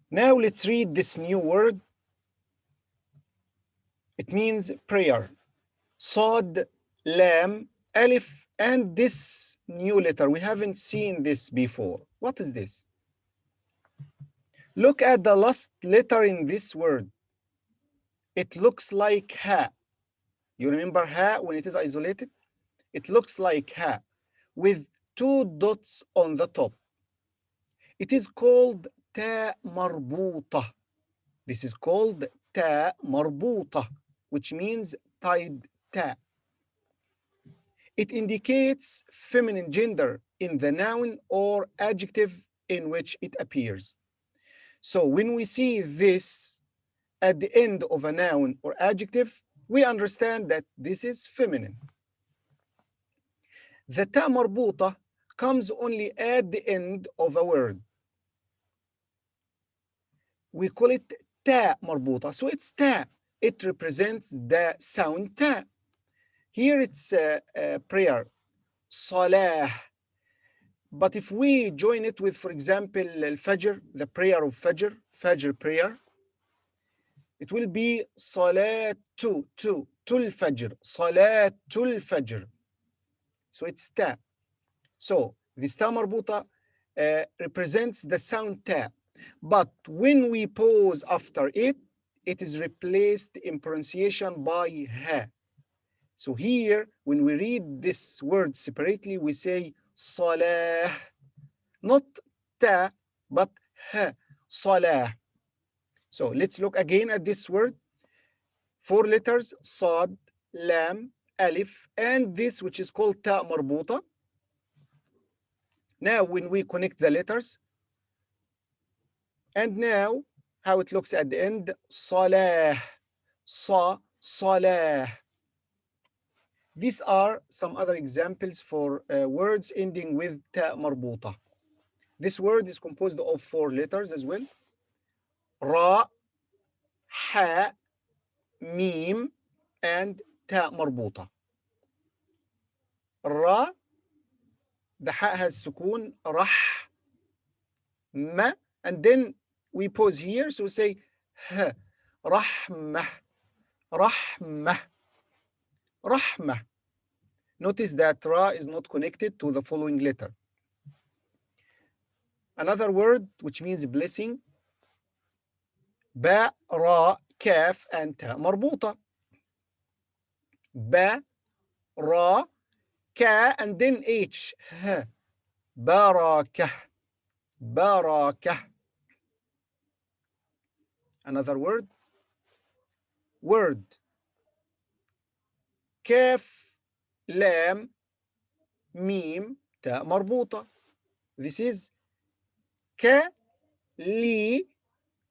Now let's read this new word. It means prayer. Sad, lam, alif, and this new letter. We haven't seen this before. What is this? Look at the last letter in this word. It looks like ha. You remember ha when it is isolated? It looks like ha with two dots on the top. It is called ta marbuta. This is called ta marbuta, which means tied ta. It indicates feminine gender in the noun or adjective in which it appears. So when we see this at the end of a noun or adjective, we understand that this is feminine. The ta marbuta comes only at the end of a word. We call it ta marbuta. So it's ta. It represents the sound ta. Here it's prayer, salah. But if we join it with, for example, al-fajr, the prayer of fajr, fajr prayer, it will be salatul fajr, salatul fajr. So it's ta. So this ta marbuta represents the sound ta. But when we pause after it, it is replaced in pronunciation by ha. So here, when we read this word separately, we say salah, not ta, but ha, salah. So let's look again at this word. 4 letters, sad, lam, alif, and this which is called ta marbuta. Now, when we connect the letters, and now how it looks at the end, salah, salah. These are some other examples for words ending with ta marbuta. This word is composed of 4 letters as well. Ra, ha, mim, and ta marbuta. Ra, the ha has sukun, rah, ma, and then we pause here, so we say ha, rahmah, rahmah, rahmah. Notice that ra is not connected to the following letter. Another word which means blessing, ba, ra, kaf, and ta marbuta. Ba, ra, ka, and then h, ha, barakah, barakah. Another word, kaf, lam, mim, ta marbuta. This is ka, li,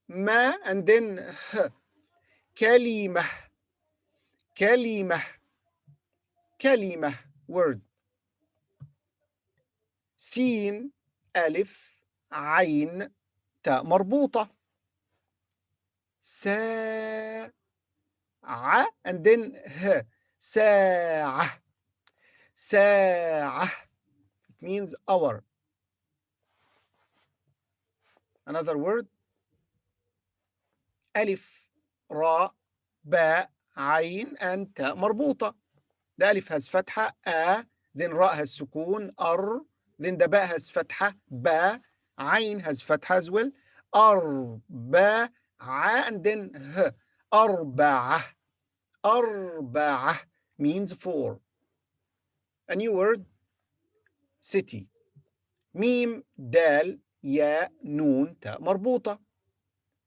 ma, and then h, kalimah, kalimah, kalimah word. Sin, alif, ain, ta marbuta. Sa, and then h, sa'ah, sa'ah. It means hour. Another word, alif, ra, ba, ain, and ta marbuta. The alif has fatha, a, then ra has sukun, ar, then the ba has fatha, ba, ain has fatha as well, ar, ba, and then h, arba'ah. Arba'ah means 4. A new word, city. Mim, dal, ya, noon, ta marbuta.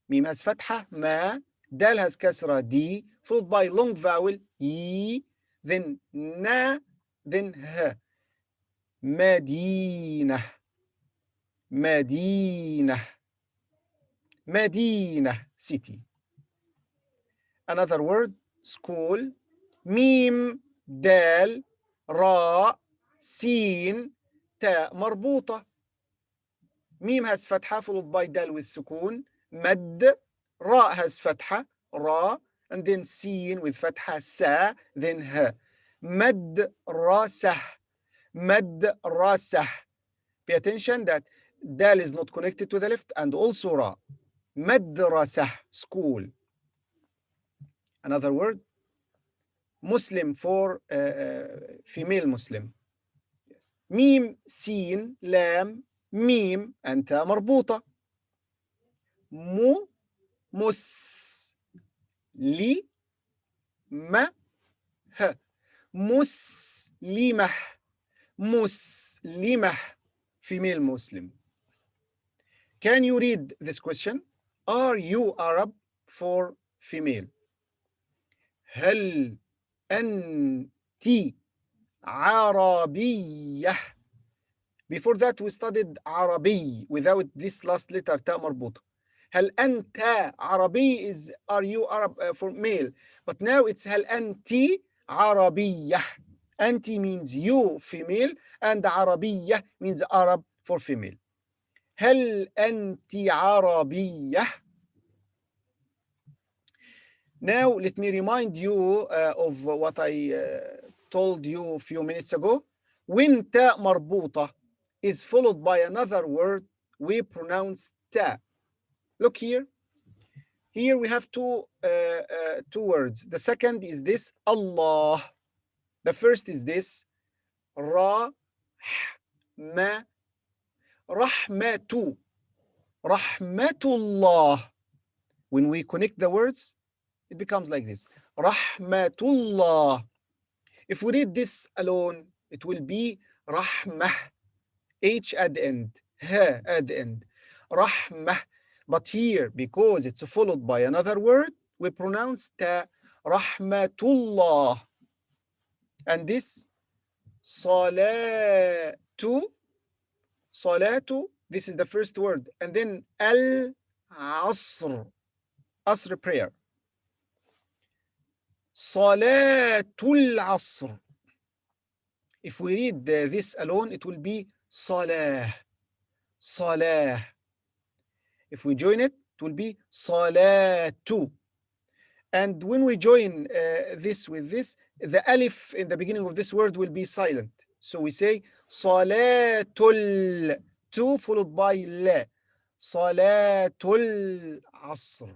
Mim has fatha, ma, dal has kasra, d, followed by long vowel, yi, then na, then ha. Madinah, Madinah, Madinah, city. Another word, school. Mim, dal, ra, sin, ta marbuta. Mim has fatha followed by dal with sukun. Mad, ra has fatha, ra, and then sin with fatha, sa, then ha. Mad rasah, mad rasah. Pay attention that dal is not connected to the left and also ra. مدرسة school. Another word, Muslim for female Muslim. Yes. ميم سين لام ميم أنت مربوطة. مس لي ه مسلمة مسلمة female Muslim. Can you read this question? Are you Arab for female? هل أنت عربية? Before that we studied عربي without this last letter تاء مربوطة. هل أنت عربي is are you Arab for male, but now it's هل أنت عربية. أنت means you female and عربية means Arab for female. هل أنت عربية? Now let me remind you of what I told you a few minutes ago. When تاء مربوطة is followed by another word, we pronounce ta. Look here. Here we have two words. The second is this, Allah. The first is this, Ra, Ma, Rahmatu, Rahmatullah. When we connect the words, it becomes like this, Rahmatullah. If we read this alone, it will be Rahmah, H at the end, Ha at the end, Rahmah. But here, because it's followed by another word, we pronounce ta, Rahmatullah. And this, Salatu, Salatu, this is the first word. And then Al-Asr, Asr prayer. Salatul Asr. If we read this alone, it will be Salah, Salah. If we join it, it will be Salatu. And when we join this with this, the alif in the beginning of this word will be silent. So we say Salatul, two followed by la, Salatul Asr.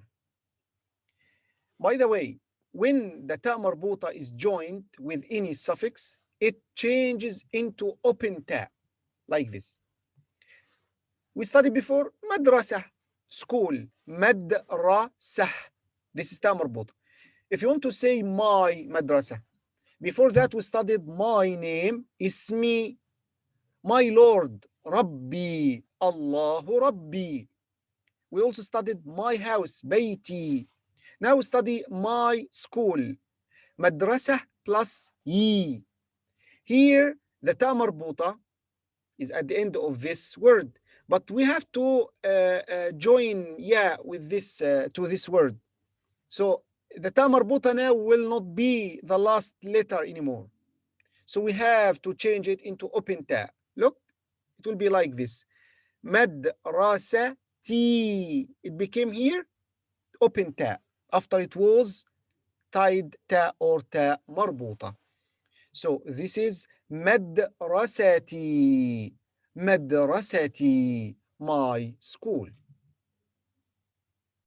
By the way, when the ta marbuta is joined with any suffix, it changes into open ta, like this. We studied before madrasa, school, madrasah. This is ta marbuta. If you want to say my madrasa, before that we studied my name, ismi, my Lord, Rabbi, Allahu Rabbi. We also studied my house, bayti. Now we study my school, madrasa plus yi. Here, the ta marbuta is at the end of this word, but we have to join ya with this to this word. So the ta marbuta now will not be the last letter anymore. So we have to change it into open ta. Look, it will be like this. Madrasati. It became here open ta after it was tied ta or ta marbuta. So this is madrasati, madrasati, my school.